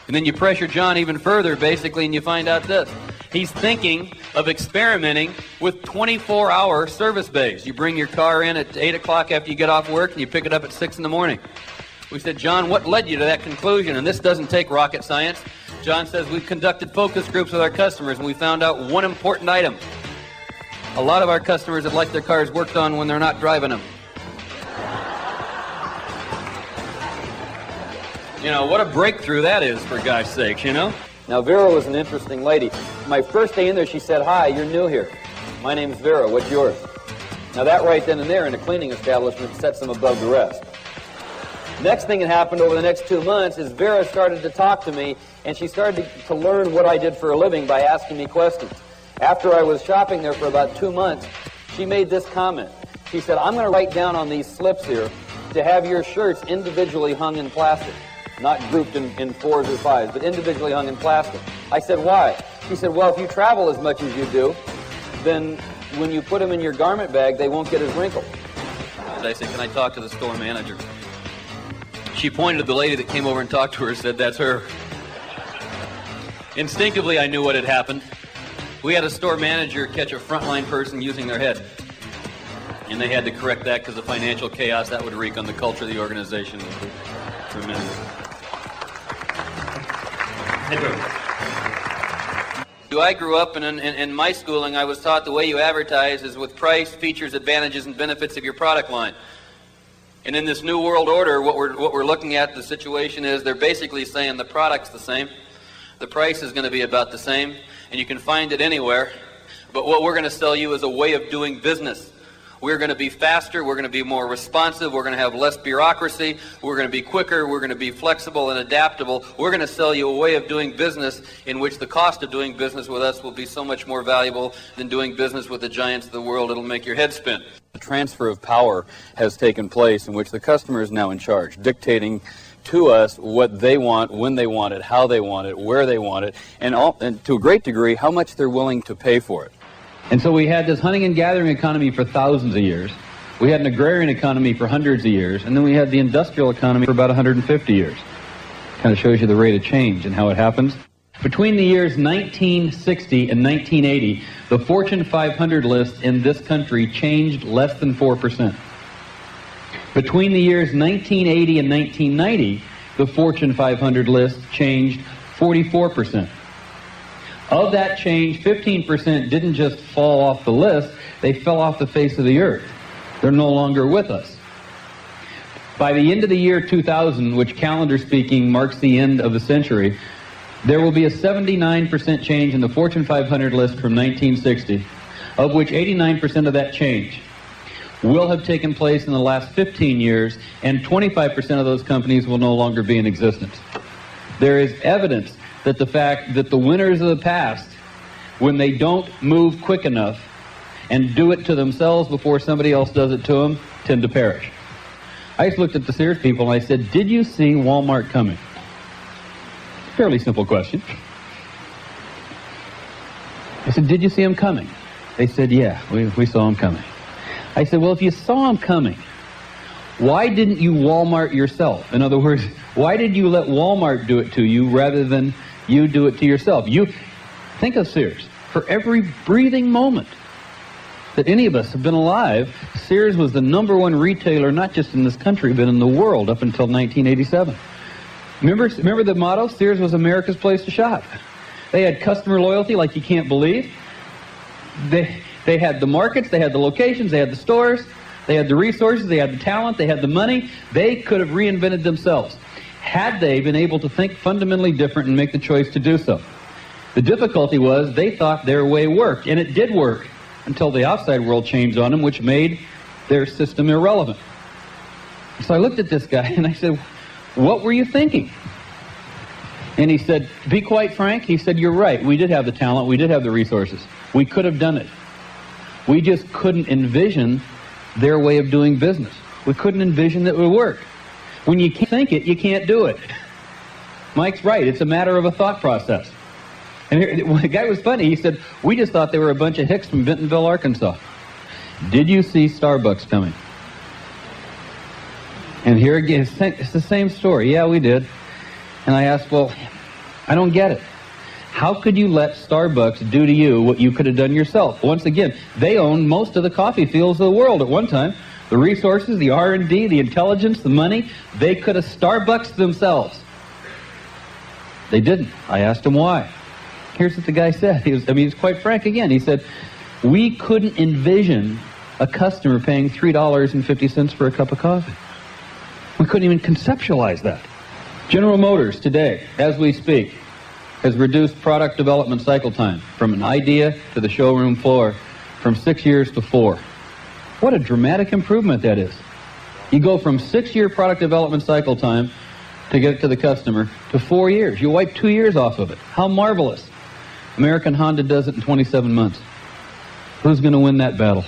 And then you pressure John even further, basically, and you find out this. He's thinking of experimenting with 24-hour service bays. You bring your car in at 8 o'clock after you get off work, and you pick it up at 6 in the morning. We said, John, what led you to that conclusion? And this doesn't take rocket science. John says, we've conducted focus groups with our customers, and we found out one important item. A lot of our customers would like their cars worked on when they're not driving them. You know, what a breakthrough that is, for God's sakes, you know? Now, Vera was an interesting lady. My first day in there, she said, hi, you're new here. My name's Vera, what's yours? Now, that right then and there in a cleaning establishment sets them above the rest. Next thing that happened over the next 2 months is Vera started to talk to me, and she started to learn what I did for a living by asking me questions. After I was shopping there for about 2 months, she made this comment. She said, I'm going to write down on these slips here to have your shirts individually hung in plastic. Not grouped in 4s or 5s, but individually hung in plastic. I said, why? She said, well, if you travel as much as you do, then when you put them in your garment bag, they won't get as wrinkled. And I said, can I talk to the store manager? She pointed to the lady that came over and talked to her and said, that's her. Instinctively, I knew what had happened. We had a store manager catch a frontline person using their head. And they had to correct that because of financial chaos that would wreak on the culture of the organization. Would be tremendous. I grew up, and in my schooling, I was taught the way you advertise is with price, features, advantages, and benefits of your product line. And in this new world order, what we're looking at, the situation is they're basically saying the product's the same, the price is going to be about the same, and you can find it anywhere. But what we're going to sell you is a way of doing business. We're going to be faster, we're going to be more responsive, we're going to have less bureaucracy, we're going to be quicker, we're going to be flexible and adaptable. We're going to sell you a way of doing business in which the cost of doing business with us will be so much more valuable than doing business with the giants of the world. It'll make your head spin. The transfer of power has taken place in which the customer is now in charge, dictating to us what they want, when they want it, how they want it, where they want it, and to a great degree, how much they're willing to pay for it. And so we had this hunting and gathering economy for thousands of years. We had an agrarian economy for hundreds of years. And then we had the industrial economy for about 150 years. Kind of shows you the rate of change and how it happens. Between the years 1960 and 1980, the Fortune 500 list in this country changed less than 4%. Between the years 1980 and 1990, the Fortune 500 list changed 44%. Of that change, 15% didn't just fall off the list, they fell off the face of the earth. They're no longer with us. By the end of the year 2000, which calendar speaking marks the end of the century, there will be a 79% change in the Fortune 500 list from 1960, of which 89% of that change will have taken place in the last 15 years, and 25% of those companies will no longer be in existence. There is evidence that the fact that the winners of the past, when they don't move quick enough and do it to themselves before somebody else does it to them, tend to perish. I just looked at the Sears people and I said, did you see Walmart coming? Fairly simple question. I said, did you see him coming? They said, yeah, we saw him coming. I said, well, if you saw him coming, why didn't you Walmart yourself? In other words, why did you let Walmart do it to you rather than you do it to yourself? You think of Sears. For every breathing moment that any of us have been alive, Sears was the #1 retailer, not just in this country, but in the world up until 1987. Remember the motto? Sears was America's place to shop. They had customer loyalty like you can't believe. They had the markets, they had the locations, they had the stores, they had the resources, they had the talent, they had the money. They could have reinvented themselves had they been able to think fundamentally different and make the choice to do so. The difficulty was they thought their way worked, and it did work until the outside world changed on them, which made their system irrelevant. So I looked at this guy and I said, what were you thinking? And he said, to be quite frank, he said, you're right. We did have the talent. We did have the resources. We could have done it. We just couldn't envision their way of doing business. We couldn't envision that it would work. When you can't think it, you can't do it. Mike's right. It's a matter of a thought process. And here, the guy was funny. He said, we just thought they were a bunch of hicks from Bentonville, Arkansas. Did you see Starbucks coming? And here again, it's the same story. Yeah, we did. And I asked, well, I don't get it. How could you let Starbucks do to you what you could have done yourself? Once again, they own most of the coffee fields of the world at one time. The resources, the R&D, the intelligence, the money, they could have Starbucks themselves. They didn't. I asked him why. Here's what the guy said. He's quite frank again. He said, we couldn't envision a customer paying $3.50 for a cup of coffee. We couldn't even conceptualize that. General Motors today, as we speak, has reduced product development cycle time from an idea to the showroom floor from 6 years to 4. What a dramatic improvement that is. You go from 6-year product development cycle time to get it to the customer to 4 years. You wipe 2 years off of it. How marvelous. American Honda does it in 27 months. Who's going to win that battle?